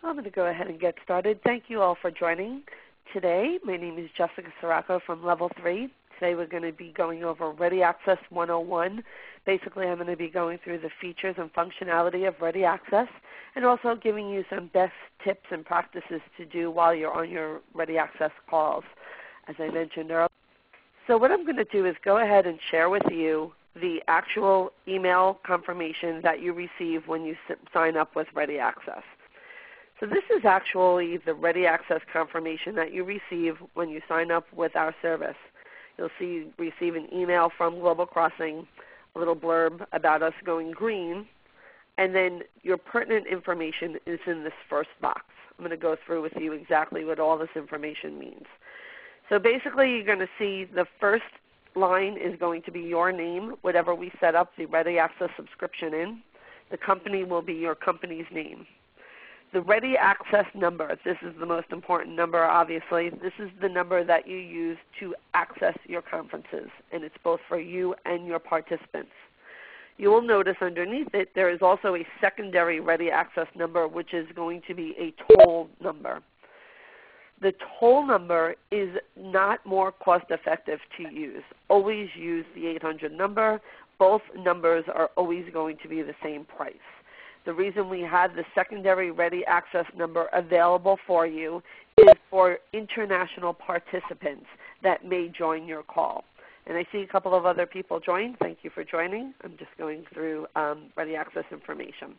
I'm going to go ahead and get started. Thank you all for joining today. My name is Jessica Sirocco from Level 3. Today we're going to be going over Ready Access 101. Basically, I'm going to be going through the features and functionality of Ready Access and also giving you some best tips and practices to do while you're on your Ready Access calls, as I mentioned earlier. So what I'm going to do is go ahead and share with you the actual email confirmation that you receive when you sign up with Ready Access. So this is actually the Ready Access confirmation that you receive when you sign up with our service. You'll receive an email from Global Crossing, a little blurb about us going green, and then your pertinent information is in this first box. I'm going to go through with you exactly what all this information means. So basically you're going to see the first line is going to be your name, whatever we set up the Ready Access subscription in. The company will be your company's name. The Ready Access number, this is the most important number obviously. This is the number that you use to access your conferences, and it's both for you and your participants. You will notice underneath it there is also a secondary Ready Access number, which is going to be a toll number. The toll number is not more cost effective to use. Always use the 800 number. Both numbers are always going to be the same price. The reason we have the secondary Ready Access number available for you is for international participants that may join your call. And I see a couple of other people join. Thank you for joining. I'm just going through Ready Access information.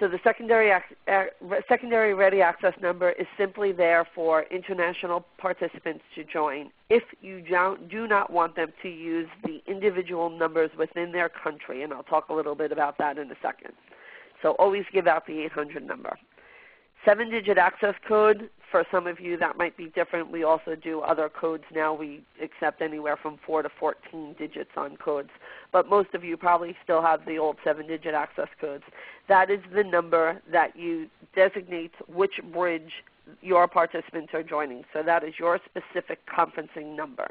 So the secondary Ready Access number is simply there for international participants to join if you do not want them to use the individual numbers within their country, and I'll talk a little bit about that in a second. So always give out the 800 number. 7-digit access code, for some of you that might be different. We also do other codes now. We accept anywhere from 4 to 14 digits on codes. But most of you probably still have the old 7-digit access codes. That is the number that you designate which bridge your participants are joining. So that is your specific conferencing number.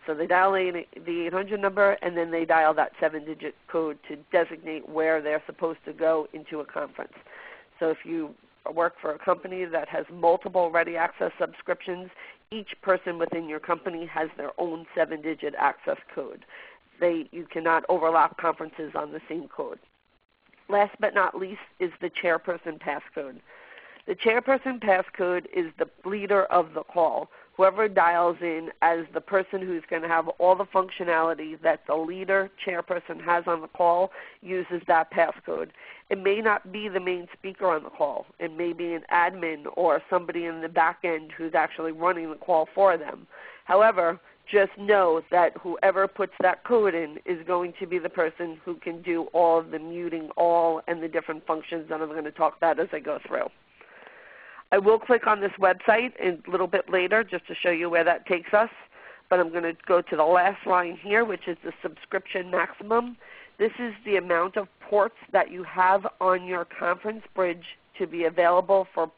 So they dial the 800 number, and then they dial that 7-digit code to designate where they're supposed to go into a conference. So if you work for a company that has multiple Ready Access subscriptions, each person within your company has their own 7-digit access code. You cannot overlap conferences on the same code. Last but not least is the chairperson passcode. The chairperson passcode is the leader of the call. Whoever dials in as the person who's going to have all the functionality that the leader, chairperson has on the call uses that passcode. It may not be the main speaker on the call. It may be an admin or somebody in the back end who's actually running the call for them. However, just know that whoever puts that code in is going to be the person who can do all of the muting all and the different functions that I'm going to talk about as I go through. I will click on this website a little bit later just to show you where that takes us, but I'm going to go to the last line here, which is the subscription maximum. This is the amount of ports that you have on your conference bridge to be available for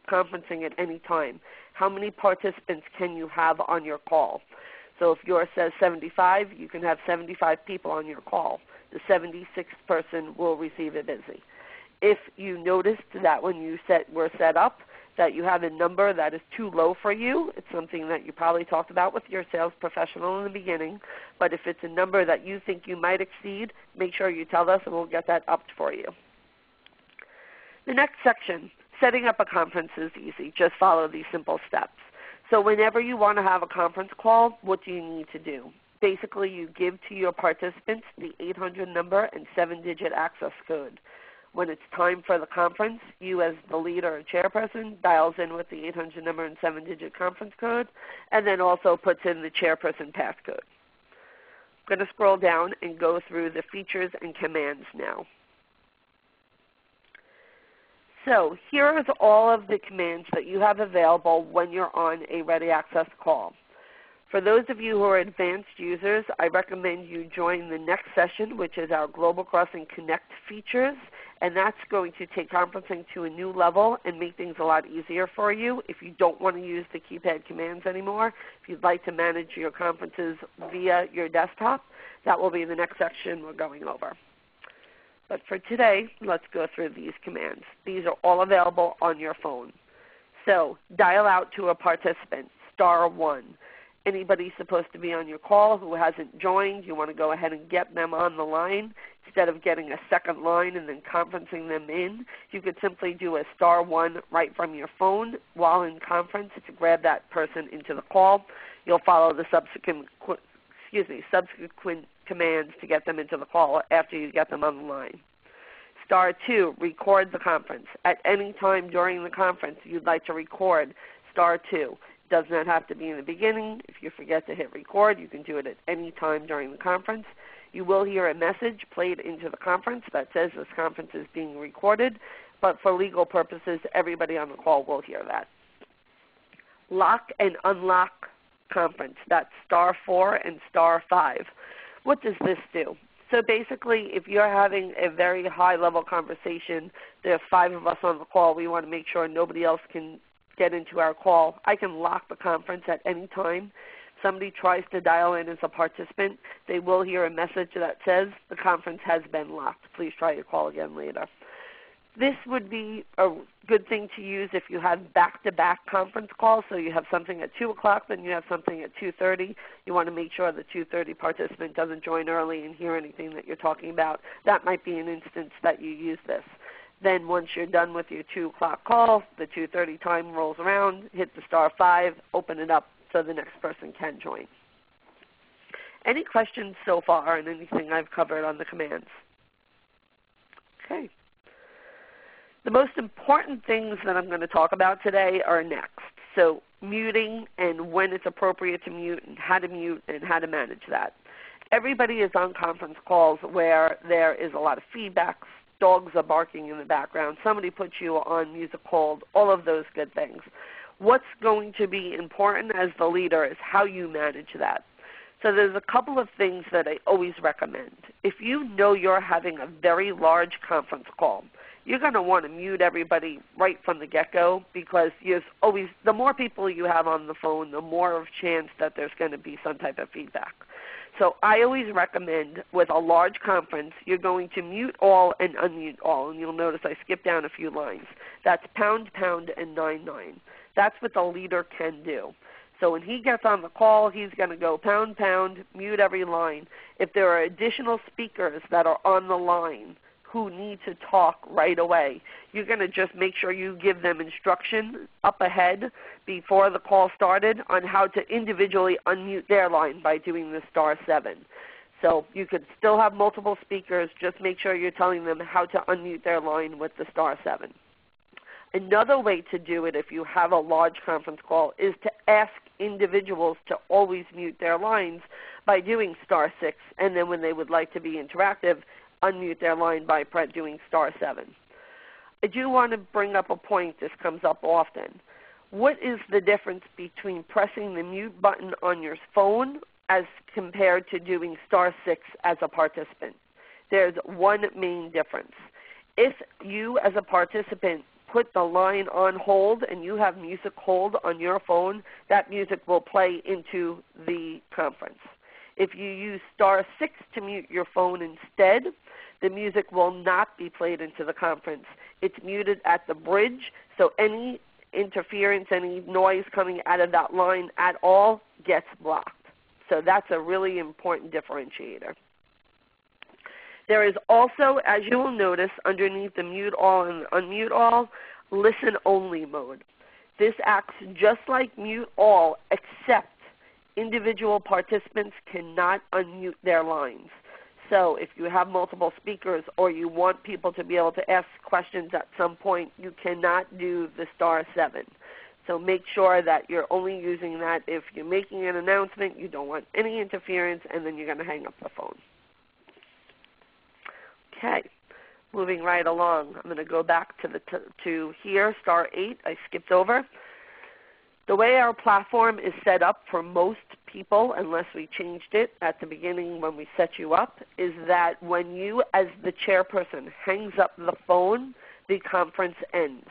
conferencing at any time. How many participants can you have on your call? So if yours says 75, you can have 75 people on your call. The 76th person will receive a busy. If you noticed that when you were set up that you have a number that is too low for you, it's something that you probably talked about with your sales professional in the beginning, but if it's a number that you think you might exceed, make sure you tell us and we'll get that upped for you. The next section, setting up a conference, is easy. Just follow these simple steps. So whenever you want to have a conference call, what do you need to do? Basically, you give to your participants the 800 number and 7-digit access code. When it's time for the conference, you as the leader or chairperson dials in with the 800 number and 7-digit conference code, and then also puts in the chairperson passcode. I'm going to scroll down and go through the features and commands now. So here is all of the commands that you have available when you're on a Ready Access call. For those of you who are advanced users, I recommend you join the next session, which is our Global Crossing Connect features, and that's going to take conferencing to a new level and make things a lot easier for you if you don't want to use the keypad commands anymore. If you'd like to manage your conferences via your desktop, that will be the next section we're going over. But for today, let's go through these commands. These are all available on your phone. So dial out to a participant, *1. Anybody supposed to be on your call who hasn't joined, you want to go ahead and get them on the line. Instead of getting a second line and then conferencing them in, you could simply do a *1 right from your phone while in conference to grab that person into the call. You'll follow the subsequent commands to get them into the call after you get them on the line. *2, record the conference. At any time during the conference you'd like to record, *2. Does not have to be in the beginning. If you forget to hit record, you can do it at any time during the conference. You will hear a message played into the conference that says this conference is being recorded, but for legal purposes, everybody on the call will hear that. Lock and unlock conference. That's *4 and *5. What does this do? So basically, if you're having a very high-level conversation, there are 5 of us on the call, we want to make sure nobody else can get into our call. I can lock the conference at any time. If somebody tries to dial in as a participant, they will hear a message that says the conference has been locked. Please try your call again later. This would be a good thing to use if you have back-to-back conference calls. So you have something at 2 o'clock, then you have something at 2:30. You want to make sure the 2:30 participant doesn't join early and hear anything that you're talking about. That might be an instance that you use this. Then once you're done with your 2 o'clock call, the 2:30 time rolls around, hit the *5, open it up so the next person can join. Any questions so far on anything I've covered on the commands? Okay. The most important things that I'm going to talk about today are next. So muting and when it's appropriate to mute and how to manage that. Everybody is on conference calls where there is a lot of feedback. Dogs are barking in the background. Somebody puts you on music hold, all of those good things. What's going to be important as the leader is how you manage that. So there's a couple of things that I always recommend. If you know you're having a very large conference call, you're going to want to mute everybody right from the get-go, because the more people you have on the phone, the more of a chance that there's going to be some type of feedback. So I always recommend with a large conference, you're going to mute all and unmute all. And you'll notice I skipped down a few lines. That's pound, and 99. That's what the leader can do. So when he gets on the call, he's going to go pound, mute every line. If there are additional speakers that are on the line who need to talk right away, you're going to just make sure you give them instruction up ahead before the call started on how to individually unmute their line by doing the *7. So you could still have multiple speakers, just make sure you're telling them how to unmute their line with the *7. Another way to do it if you have a large conference call is to ask individuals to always mute their lines by doing *6, and then when they would like to be interactive, unmute their line by doing *7. I do want to bring up a point. This comes up often. What is the difference between pressing the mute button on your phone as compared to doing *6 as a participant? There's one main difference. If you as a participant put the line on hold and you have music hold on your phone, that music will play into the conference. If you use *6 to mute your phone instead, the music will not be played into the conference. It's muted at the bridge, so any interference, any noise coming out of that line at all gets blocked. So that's a really important differentiator. There is also, as you will notice, underneath the mute all and unmute all, listen only mode. This acts just like mute all, except individual participants cannot unmute their lines. So if you have multiple speakers or you want people to be able to ask questions at some point, you cannot do the *7. So make sure that you're only using that if you're making an announcement, you don't want any interference, and then you're going to hang up the phone. Okay, moving right along. I'm going to go back to here, *8. I skipped over. The way our platform is set up for most people, unless we changed it at the beginning when we set you up, is that when you as the chairperson hangs up the phone, the conference ends.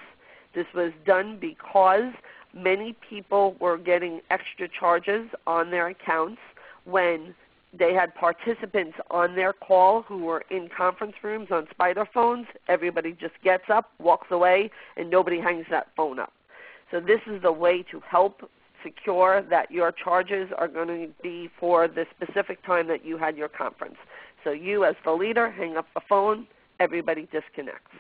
This was done because many people were getting extra charges on their accounts when they had participants on their call who were in conference rooms on spider phones. Everybody just gets up, walks away, and nobody hangs that phone up. So this is the way to help secure that your charges are going to be for the specific time that you had your conference. So you as the leader hang up the phone, everybody disconnects.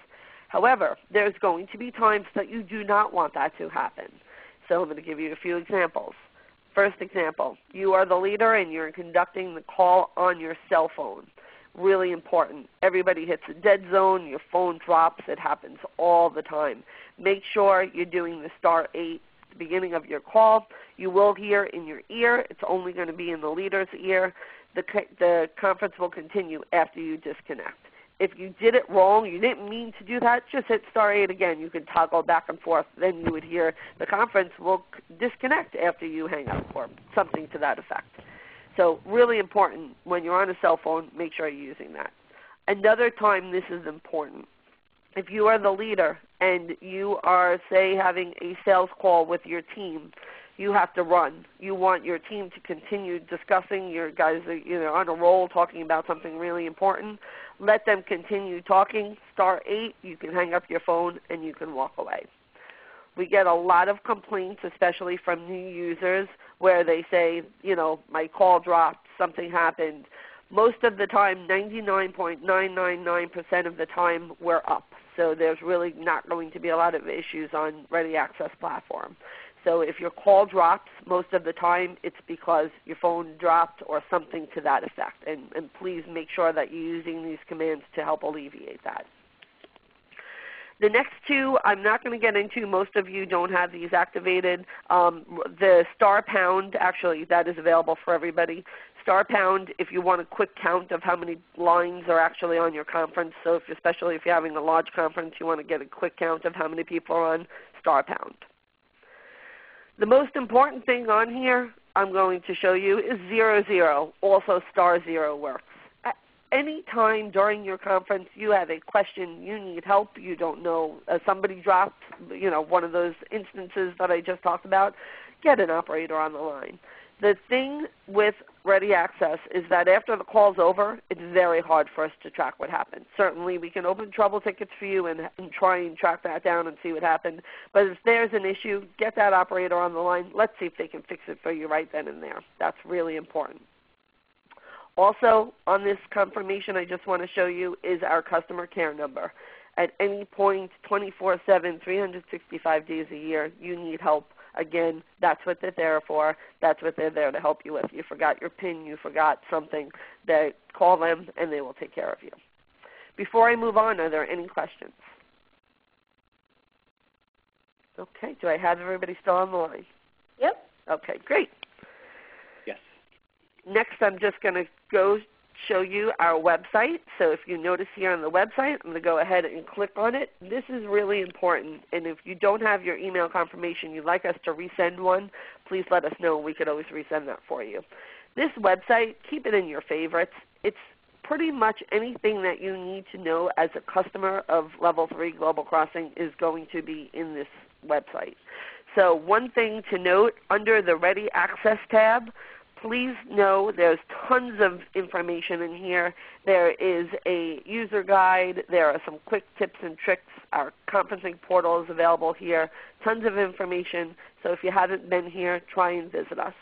However, there's going to be times that you do not want that to happen. So I'm going to give you a few examples. First example, you are the leader and you're conducting the call on your cell phone. Really important. Everybody hits a dead zone, your phone drops. It happens all the time. Make sure you're doing the *8 at the beginning of your call. You will hear in your ear. It's only going to be in the leader's ear. The conference will continue after you disconnect. If you did it wrong, you didn't mean to do that, just hit *8 again. You can toggle back and forth. Then you would hear the conference will disconnect after you hang up or something to that effect. So really important when you're on a cell phone, make sure you're using that. Another time this is important. If you are the leader and you are, say, having a sales call with your team, you have to run. You want your team to continue discussing. Your guys are on a roll talking about something really important. Let them continue talking. *8, you can hang up your phone and you can walk away. We get a lot of complaints, especially from new users, where they say, my call dropped, something happened. Most of the time, 99.999% of the time, we're up. So there's really not going to be a lot of issues on Ready Access platform. So if your call drops, most of the time it's because your phone dropped or something to that effect. And please make sure that you're using these commands to help alleviate that. The next two I'm not going to get into. Most of you don't have these activated. The *#, actually, that is available for everybody. *#, if you want a quick count of how many lines are actually on your conference. So especially if you're having a large conference, you want to get a quick count of how many people are on, *#. The most important thing on here I'm going to show you is 00. Also *0 works. At any time during your conference you have a question, you need help, you don't know, somebody dropped, one of those instances that I just talked about, get an operator on the line. The thing with Ready Access is that after the call's over, it's very hard for us to track what happened. Certainly we can open trouble tickets for you and try and track that down and see what happened. But if there's an issue, get that operator on the line. Let's see if they can fix it for you right then and there. That's really important. Also, on this confirmation I just want to show you is our customer care number. At any point, 24/7, 365 days a year, you need help. Again, that's what they're there for. That's what they're there to help you with. You forgot your PIN, you forgot something, call them and they will take care of you. Before I move on, are there any questions? Okay, do I have everybody still on the line? Yep. Okay, great. Yes. Next I'm just going to go show you our website. So if you notice here on the website, I'm going to go ahead and click on it. This is really important. And if you don't have your email confirmation, you'd like us to resend one, please let us know. We could always resend that for you. This website, keep it in your favorites. It's pretty much anything that you need to know as a customer of Level 3 Global Crossing is going to be in this website. So one thing to note, under the Ready Access tab, please know there's tons of information in here. There is a user guide. There are some quick tips and tricks. Our conferencing portal is available here. Tons of information. So if you haven't been here, try and visit us.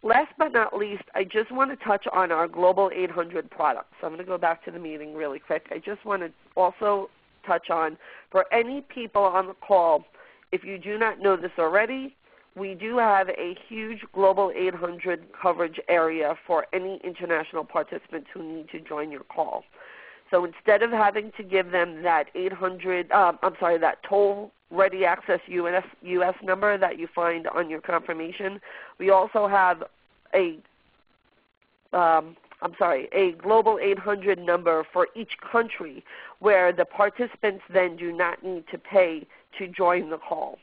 Last but not least, I just want to touch on our Global 800 products. So I'm going to go back to the meeting really quick. I just want to also touch on, for any people on the call, if you do not know this already, we do have a huge Global 800 coverage area for any international participants who need to join your call. So instead of having to give them that that toll Ready Access US number that you find on your confirmation, we also have a Global 800 number for each country where the participants then do not need to pay to join the call.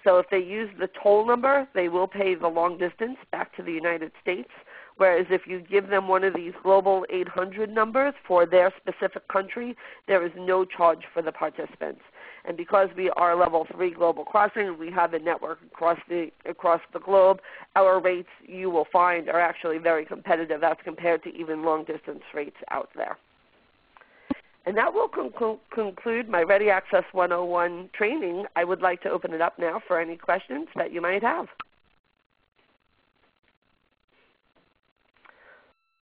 So if they use the toll number, they will pay the long distance back to the United States, whereas if you give them one of these Global 800 numbers for their specific country, there is no charge for the participants. And because we are Level 3 Global Crossing and we have a network across the globe, our rates you will find are actually very competitive as compared to even long-distance rates out there. And that will conclude my Ready Access 101 training. I would like to open it up now for any questions that you might have.